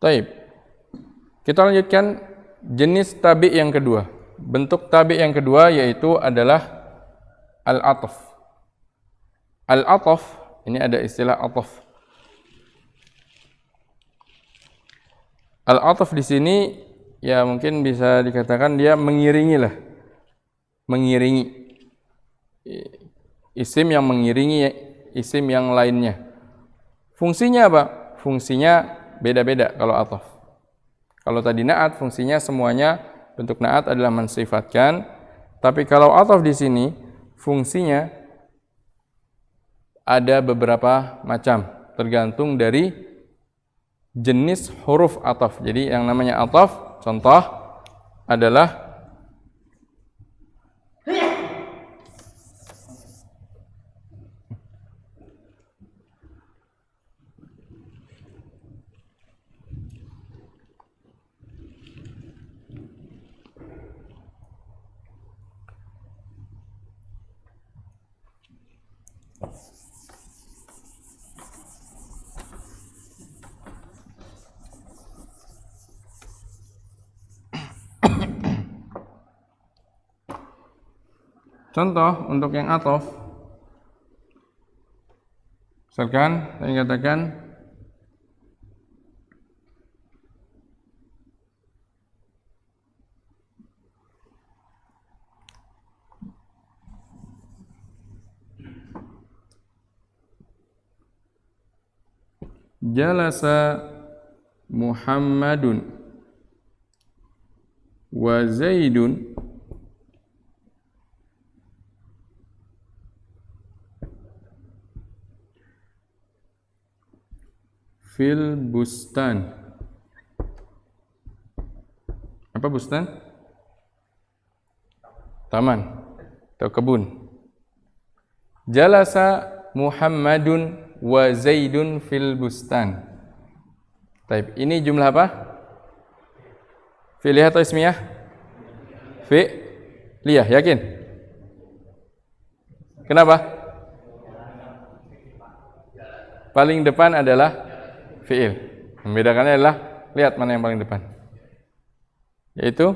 Taib. Kita lanjutkan jenis tabi' yang kedua. Bentuk tabi' yang kedua yaitu adalah al-'athf. Al-'athf, ini ada istilah 'athf. Al-'athf di sini ya mungkin bisa dikatakan dia mengiringi lah. Mengiringi. Isim yang mengiringi isim yang lainnya. Fungsinya apa? Fungsinya beda-beda kalau 'athf. Kalau tadi na'at, fungsinya semuanya bentuk na'at adalah mensifatkan. Tapi kalau 'athf di sini, fungsinya ada beberapa macam, tergantung dari jenis huruf 'athf. Jadi yang namanya 'athf, contoh adalah contoh untuk yang 'athf. Misalkan saya katakan jalasa Muhammadun wa Zaidun fil bustan. Apa bustan? Taman atau kebun. Jalasa Muhammadun wa Zaidun fil bustan. Baik, ini jumlah apa? Fi'liyah atau ismiyah? Fi'liyah, yakin? Kenapa? Paling depan adalah fi'il. Membedakannya adalah lihat mana yang paling depan. Yaitu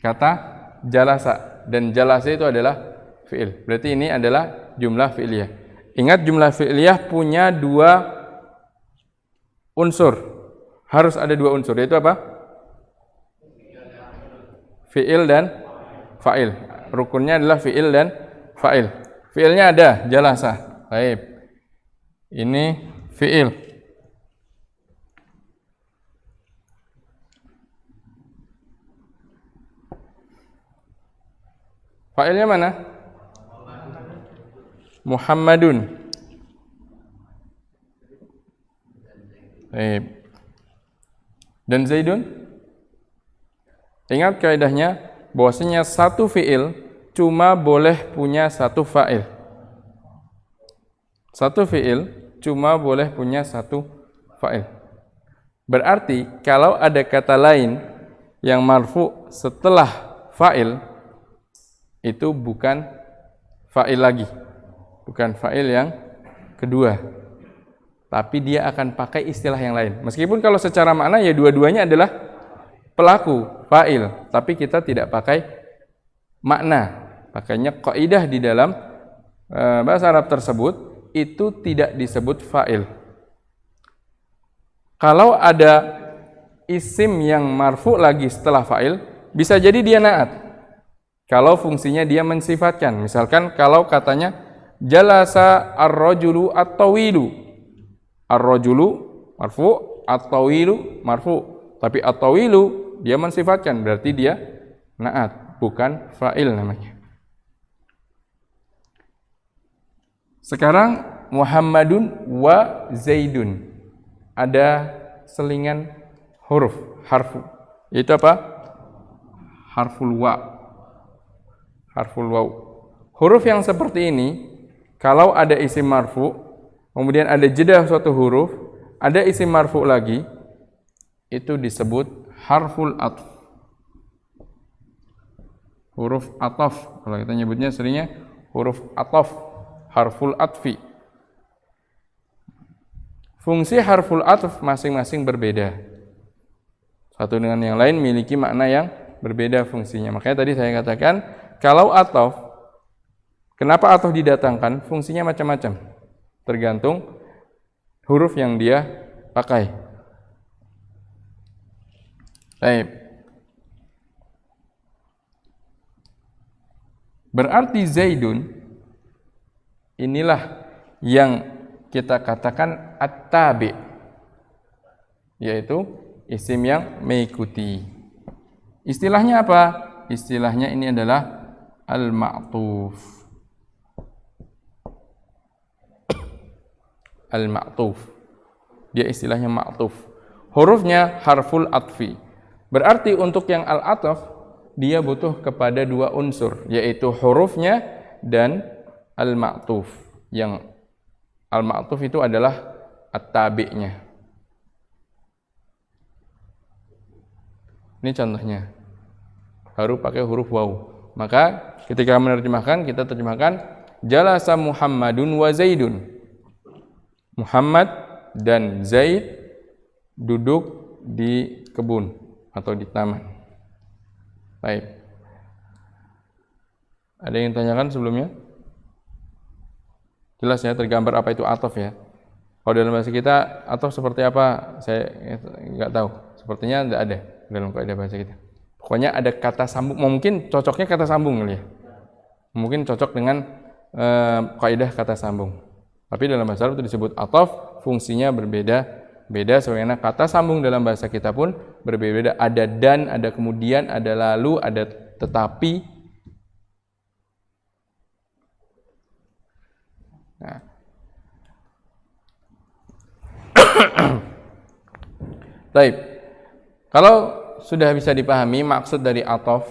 kata jalasa, dan jalasa itu adalah fi'il. Berarti ini adalah jumlah fi'liyah. Ingat, jumlah fi'liyah punya dua unsur. Harus ada dua unsur, yaitu apa? Fi'il dan fa'il. Rukunnya adalah fi'il dan fa'il. Fi'ilnya ada, jalasa. Baik. Ini fi'il. Fa'ilnya mana? Muhammadun. Dan Zaidun? Ingat kaidahnya bahwasanya satu fi'il cuma boleh punya satu fa'il. Satu fi'il cuma boleh punya satu fa'il. Berarti kalau ada kata lain yang marfu setelah fa'il, itu bukan fa'il lagi, bukan fa'il yang kedua, tapi dia akan pakai istilah yang lain. Meskipun kalau secara makna ya dua-duanya adalah pelaku, fa'il, tapi kita tidak pakai makna. Makanya kaidah di dalam bahasa Arab tersebut itu tidak disebut fa'il. Kalau ada isim yang marfu lagi setelah fa'il, bisa jadi dia na'at. Kalau fungsinya dia mensifatkan. Misalkan kalau katanya jalasa ar-rajulu at-tawilu. Ar-rajulu marfu, at-tawilu marfu. Tapi at-tawilu dia mensifatkan, berarti dia na'at, bukan fa'il namanya. Sekarang Muhammadun wa Zaidun. Ada selingan huruf, harfu. Yaitu apa? Harful wa. Harful waw. Huruf yang seperti ini, kalau ada isim marfu, kemudian ada jeda suatu huruf, ada isim marfu lagi, itu disebut harful atf. Huruf ataf, kalau kita nyebutnya seringnya huruf ataf, harful atfi. fungsi harful atf masing-masing berbeda. Satu dengan yang lain memiliki makna yang berbeda fungsinya. Makanya tadi saya katakan, kalau ataf, kenapa ataf didatangkan? Fungsinya macam-macam, tergantung huruf yang dia pakai. Baik. Berarti Zaidun inilah yang kita katakan at-tabi, yaitu isim yang mengikuti. Istilahnya apa? Istilahnya ini adalah al-ma'tuf. Al-ma'tuf. Dia istilahnya ma'tuf. Hurufnya harful atfi. Berarti untuk yang al-ataf, dia butuh kepada dua unsur, yaitu hurufnya dan al-ma'tuf. Yang al-ma'tuf itu adalah at-tabi'nya. Ini contohnya. Harus pakai huruf waw. Maka ketika menerjemahkan, kita terjemahkan jalasa Muhammadun wa Zaidun. Muhammad dan Zaid duduk di kebun atau di taman. Baik. Ada yang tanyakan sebelumnya? Jelas ya, tergambar apa itu ataf ya. Kalau dalam bahasa kita, ataf seperti apa? Saya nggak tahu. Sepertinya tidak ada dalam kaidah bahasa kita. Pokoknya ada kata sambung. Mungkin cocoknya kata sambung kali ya. Mungkin cocok dengan kaidah kata sambung. Tapi dalam bahasa Arab itu disebut ataf, fungsinya berbeda. Beda sebagaimana kata sambung dalam bahasa kita pun berbeda-beda. Ada dan, ada kemudian, ada lalu, ada tetapi. Nah. Baik. Kalau sudah bisa dipahami maksud dari ataf,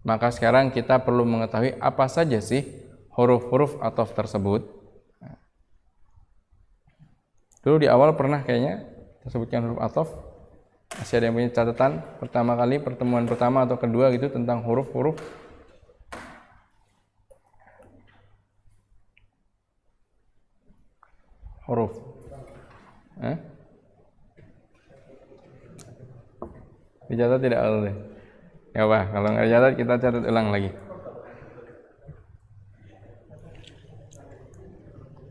maka sekarang kita perlu mengetahui apa saja sih huruf-huruf ataf tersebut. Dulu di awal pernah kayaknya kita sebutkan huruf ataf. Masih ada yang punya catatan pertama kali, pertemuan pertama atau kedua gitu tentang huruf-huruf? Huruf. Dicatat tidak oleh. Ya Pak, kalau nggak dicatat kita catat ulang lagi.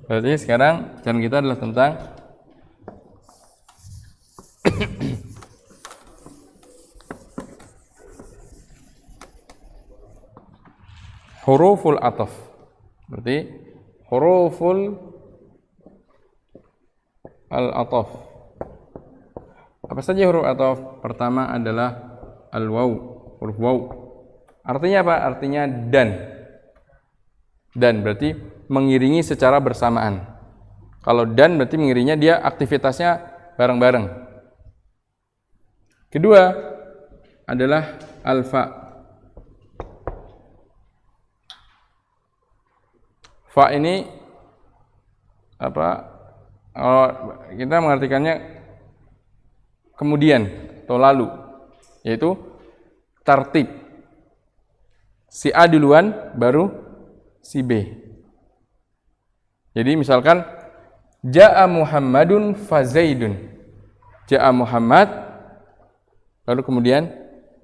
Berarti sekarang cara kita adalah tentang huruful ataf. Berarti huruful al-ataf. Apa saja huruf ataf? Pertama adalah al-waw, huruf waw. Artinya apa? Artinya dan. Dan berarti mengiringi secara bersamaan. Kalau dan berarti mengiringinya dia aktivitasnya bareng-bareng. Kedua adalah al-fa. Fa ini apa? Kalau kita mengartikannya kemudian atau lalu, yaitu tartib. Si A duluan baru si B. Jadi misalkan Ja'a Muhammadun fa Zaidun. Ja'a Muhammad lalu kemudian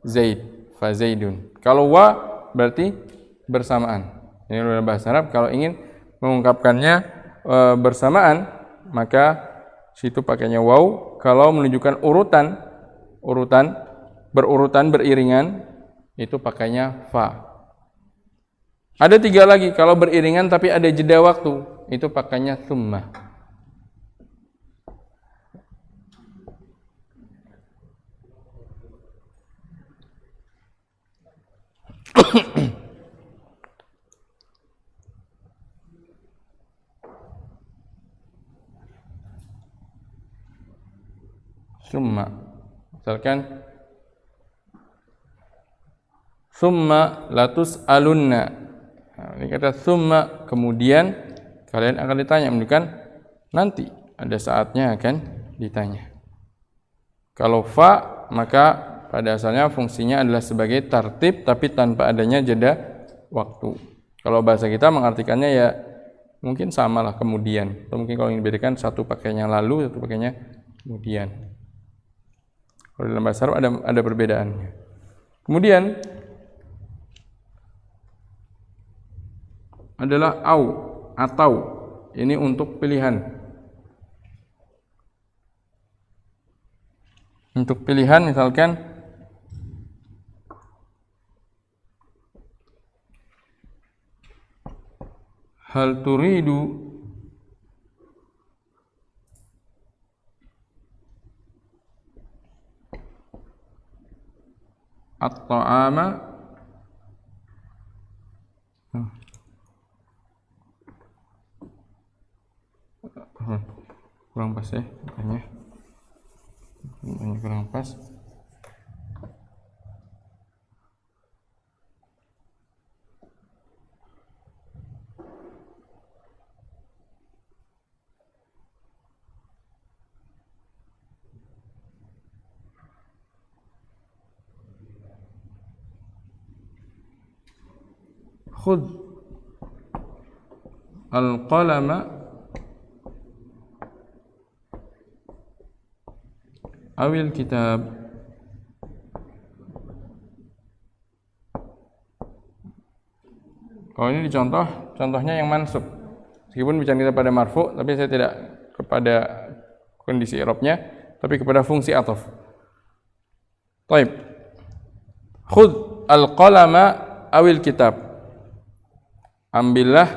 Zaid fa Zaidun. Kalau wa berarti bersamaan. Ini dalam bahasa Arab kalau ingin mengungkapkannya bersamaan maka situ pakainya waw. Kalau menunjukkan urutan berurutan beriringan itu pakainya fa. Ada tiga lagi kalau beriringan tapi ada jeda waktu itu pakainya tsumma. Summa. Misalkan summa latus alunna. Nah, ini kata summa kemudian kalian akan ditanya, menunjukkan nanti ada saatnya akan ditanya. Kalau fa maka pada asalnya fungsinya adalah sebagai tartib tapi tanpa adanya jeda waktu. Kalau bahasa kita mengartikannya ya mungkin sama lah kemudian, atau mungkin kalau ingin dibedakan satu pakainya lalu, satu pakainya kemudian. Kalau dalam bahasa Arab ada perbedaannya. Kemudian adalah atau ini untuk pilihan. Untuk pilihan misalkan hal turidu at-ta'ama kurang pas ya makanya kurang pas. Khudh al-qalama awil kitab. Kalau ini contohnya yang mansub. Meskipun bicara kita pada marfu, tapi saya tidak kepada kondisi i'rabnya, tapi kepada fungsi ataf. Baik. Khudh al-qalama awil kitab. Ambillah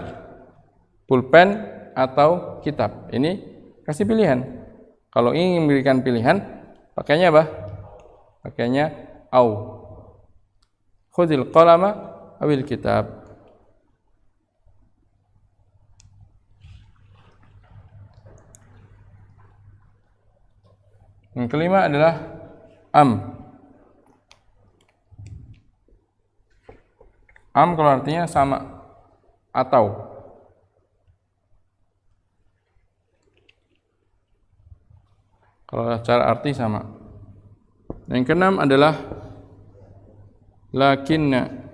pulpen atau kitab. Ini kasih pilihan. Kalau ingin memberikan pilihan, pakainya apa? Pakainya au. Khudhil qalama awil kitab. Yang kelima adalah am. Am kalau artinya sama atau. Kalau secara arti sama. Yang keenam adalah lakinna.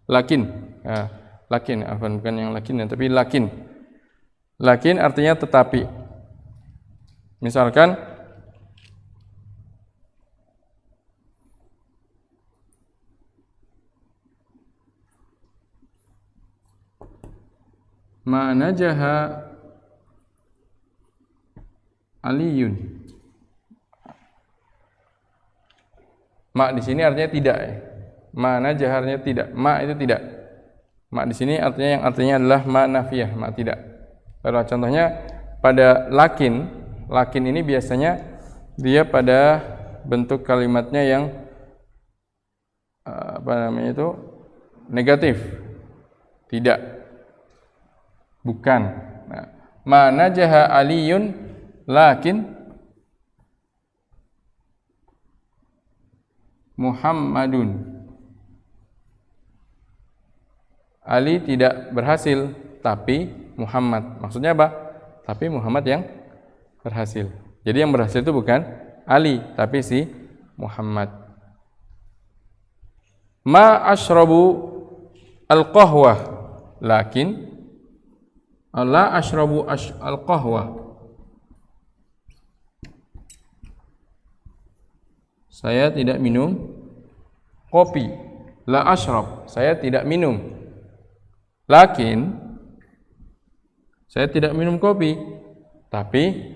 Lakin. Ya, lakin, bukan yang lakin, tapi lakin. Lakin artinya tetapi. Misalkan ma najaha Aliyun. Ma di sini artinya tidak ya. Ma najaha artinya tidak. Ma itu tidak. Ma di sini artinya yang artinya adalah ma nafiyah, ma tidak. Kalau contohnya pada lakin ini biasanya dia pada bentuk kalimatnya yang negatif. Tidak. Bukan. Nah, ma najaha Aliyun lakin Muhammadun. Ali tidak berhasil, tapi Muhammad. Maksudnya apa? Tapi Muhammad yang berhasil. Jadi yang berhasil itu bukan Ali, tapi si Muhammad. Ma ashrabu al-qahwah, lakin la ashrabu al-qahwah. Saya tidak minum kopi. La ashrab, saya tidak minum. Lakin saya tidak minum kopi. Tapi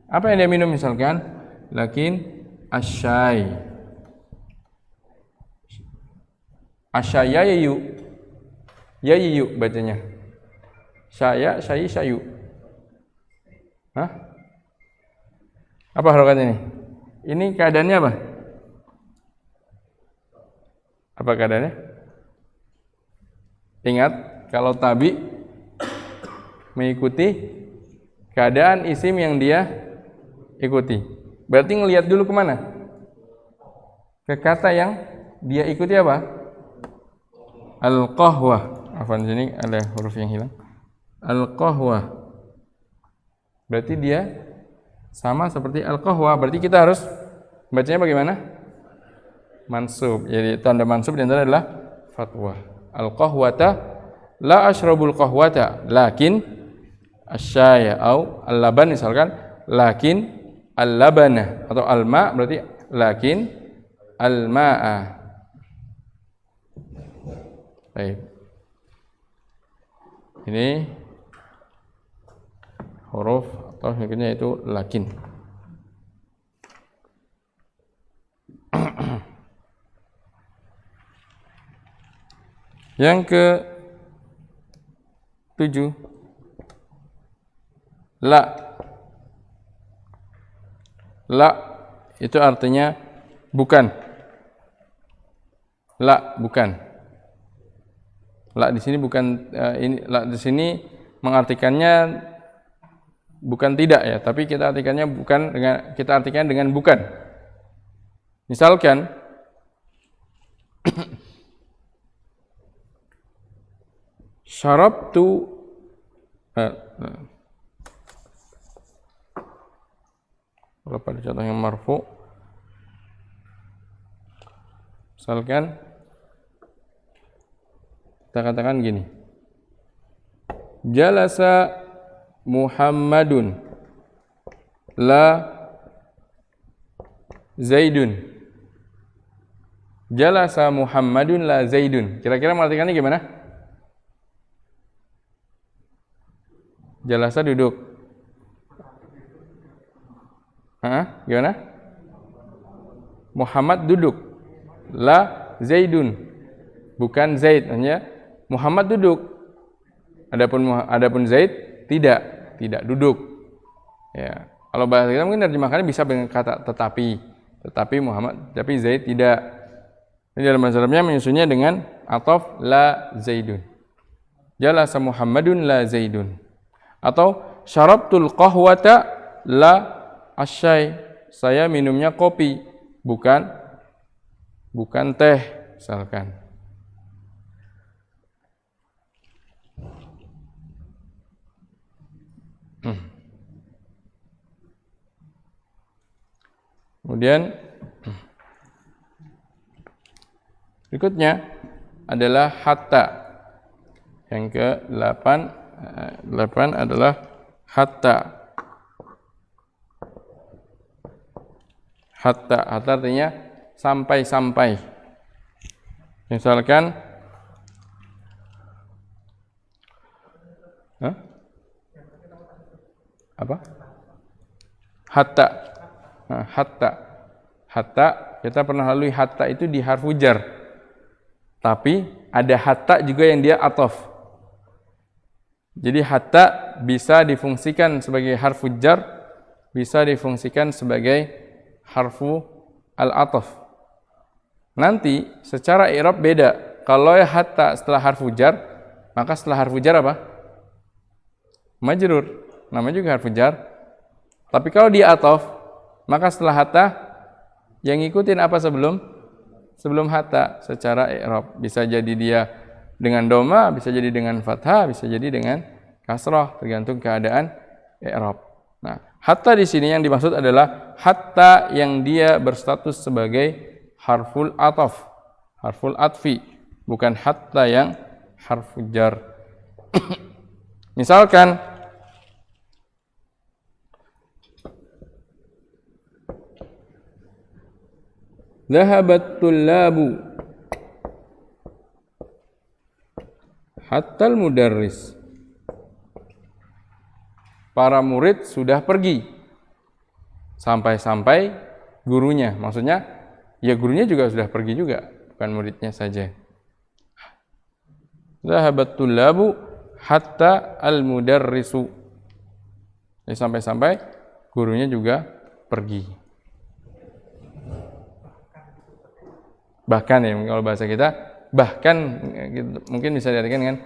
apa yang dia minum misalkan? Lakin asyai. Asyayayu. Yayu bacanya. Saya, sayu. Hah? Apa harokatnya ini? Ini keadaannya apa? Apa keadaannya? Ingat, kalau tabi mengikuti keadaan isim yang dia ikuti. Berarti ngelihat dulu kemana? Ke kata yang dia ikuti apa? Al-qahwah. Afwan, sini ada huruf yang hilang. Al-qahwah. Berarti dia sama seperti al-qahwah. Berarti kita harus bacanya bagaimana? Mansub. Jadi tanda mansub di antara adalah fatwa. Al-qahwata la ashrabul qahwata lakin asyaya au al-laban misalkan lakin al-labana atau al-ma berarti lakin al-ma'a. Baik. Ini huruf atau mungkinnya itu lakin. Yang ke 7 la. La itu artinya bukan. La bukan. La di sini bukan ini la di sini mengartikannya bukan tidak ya, tapi kita artikannya bukan dengan kita artikan dengan bukan. Misalkan syarabtu kalau pada contoh yang marfu misalkan kita katakan gini, jalasa Muhammadun la Zaidun. Jalasa Muhammadun la Zaidun. Kira-kira mengartikannya gimana? Jalasa duduk. Gimana? Muhammad duduk. La Zaidun. Bukan Zaid, hanya Muhammad duduk. Adapun Zaid tidak duduk. Ya. Kalau bahasa kita mungkin terjemahkannya bisa dengan kata tetapi Muhammad, tapi Zaid tidak. Ini dalam bahasa Arabnya menyusunnya dengan ataf la Zaidun. Jalasa Muhammadun la Zaidun. Atau syarabtul qahwata la asyai. Saya minumnya kopi, bukan teh, misalkan. Kemudian berikutnya adalah hatta. Yang ke-8 adalah hatta. Hatta artinya sampai-sampai. Misalkan apa? Hatta. Hatta kita pernah lalui hatta itu di harfu jar. Tapi ada hatta juga yang dia ataf. Jadi hatta bisa difungsikan sebagai harfu jar, bisa difungsikan sebagai harfu al-ataf. Nanti secara i'rab beda. Kalau hatta setelah harfu jar, maka setelah harfu jar apa? Majrur. Namanya juga harfu jar. Tapi kalau dia ataf, maka setelah hatta yang ngikutin apa sebelum hatta secara i'rab. Bisa jadi dia dengan doma, bisa jadi dengan fathah, bisa jadi dengan kasrah, tergantung keadaan i'rab. Nah, hatta di sini yang dimaksud adalah hatta yang dia berstatus sebagai harful ataf, harful atfi, bukan hatta yang harfu jar. Misalkan dhahabat tullabu hatta al-mudarris. Para murid sudah pergi sampai-sampai gurunya. Maksudnya ya gurunya juga sudah pergi juga, bukan muridnya saja. Dhahabat tullabu hatta al-mudarrisu. Ya, sampai-sampai gurunya juga pergi. Bahkan ya kalau bahasa kita bahkan mungkin bisa diartikan dengan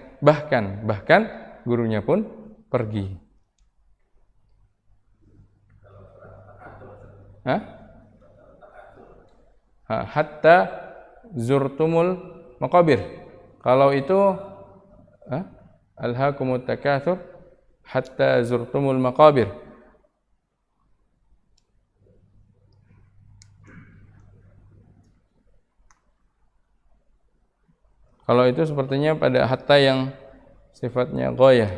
bahkan gurunya pun pergi. Hatta zurtumul maqabir. Kalau itu alhaakumut takatsur hatta zurtumul maqabir. Kalau itu sepertinya pada hatta yang sifatnya ghayah.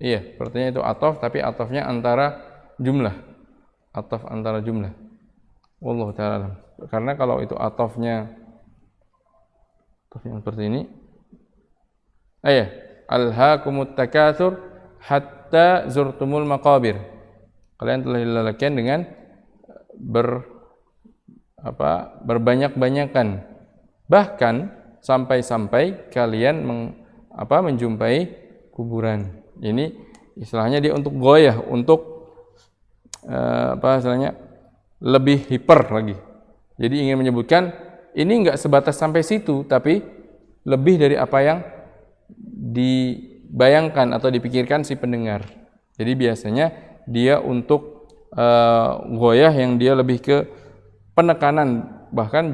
Iya, sepertinya itu ataf, tapi atafnya antara jumlah. Ataf antara jumlah. Wallahu ta'ala alam. Karena kalau itu atafnya seperti ini. Iya, alhaakumut takatsur hatta zurtumul maqabir. Kalian telah dilalakan dengan berbanyak-banyakan, bahkan sampai-sampai kalian menjumpai kuburan. Ini istilahnya dia untuk goyah, untuk istilahnya lebih hiper lagi. Jadi ingin menyebutkan ini enggak sebatas sampai situ, tapi lebih dari apa yang dibayangkan atau dipikirkan si pendengar. Jadi biasanya dia untuk goyah yang dia lebih ke penekanan, bahkan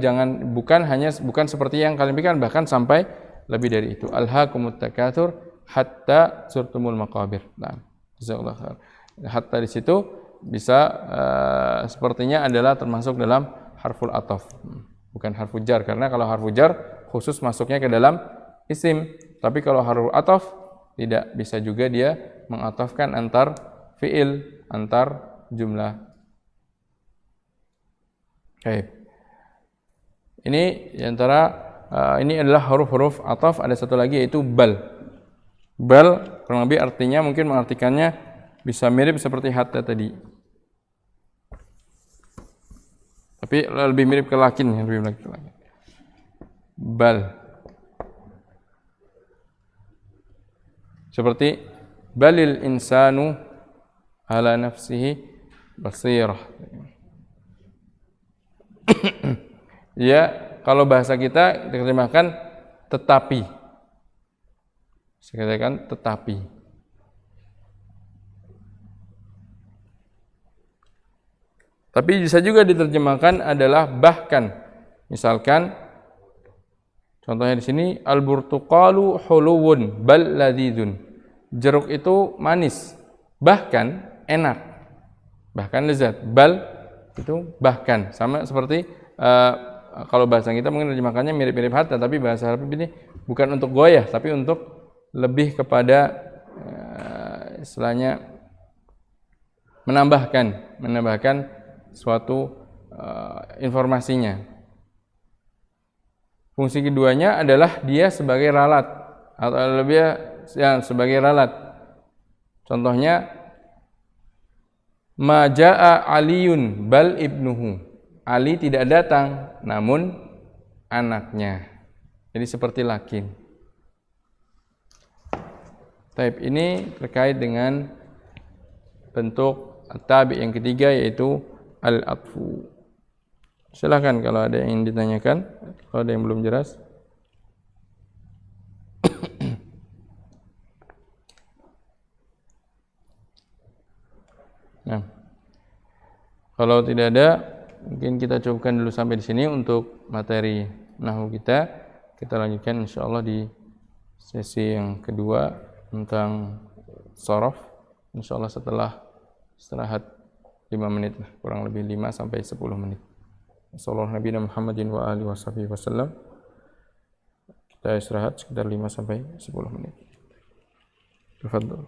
bukan seperti yang kalian pikirkan, bahkan sampai lebih dari itu. Alhaakumut takatsur hatta zurtumul maqabir. Nah, jazakallahu khair. Hatta di situ bisa sepertinya adalah termasuk dalam harful ataf, bukan harful jar, karena kalau harful jar khusus masuknya ke dalam isim, tapi kalau harful ataf tidak, bisa juga dia mengatafkan antar fiil, antar jumlah. Oke. Ini diantara ini adalah huruf-huruf ataf. Ada satu lagi yaitu bal. Bal kurang lebih artinya mungkin mengartikannya bisa mirip seperti hatta tadi, tapi lebih mirip ke lakin, lebih mirip ke lakin. Bal seperti balil insanu ala nafsihi basirah. Ya, kalau bahasa kita diterjemahkan tetapi. Saya katakan tetapi. Tapi bisa juga diterjemahkan adalah bahkan. Misalkan contohnya di sini al-burtuqalu huluwun bal ladzizun. Jeruk itu manis, bahkan enak. Bahkan lezat. Bal itu bahkan, sama seperti kalau bahasa kita mungkin terjemahkannya mirip-mirip hatta, tapi bahasa Arab ini bukan untuk goyah, tapi untuk lebih kepada istilahnya menambahkan suatu informasinya. Fungsi keduanya adalah dia sebagai ralat, atau lebih sebagai ralat. Contohnya ma jaa aliyun bal ibnuhu. Ali tidak datang, namun anaknya. Jadi seperti lakin. Taib ini terkait dengan bentuk tabi yang ketiga, yaitu al-atfu. Silakan kalau ada yang ditanyakan, kalau ada yang belum jelas. Nah, kalau tidak ada, mungkin kita cukupkan dulu sampai di sini untuk materi nahwu kita. Kita lanjutkan insyaallah di sesi yang kedua tentang shorof, insyaallah setelah istirahat 5 menit, kurang lebih 5 sampai 10 menit. Sallallahu Nabi Muhammadin wa alihi wasallam. Kita istirahat sekitar 5 sampai 10 menit. Tafadhol.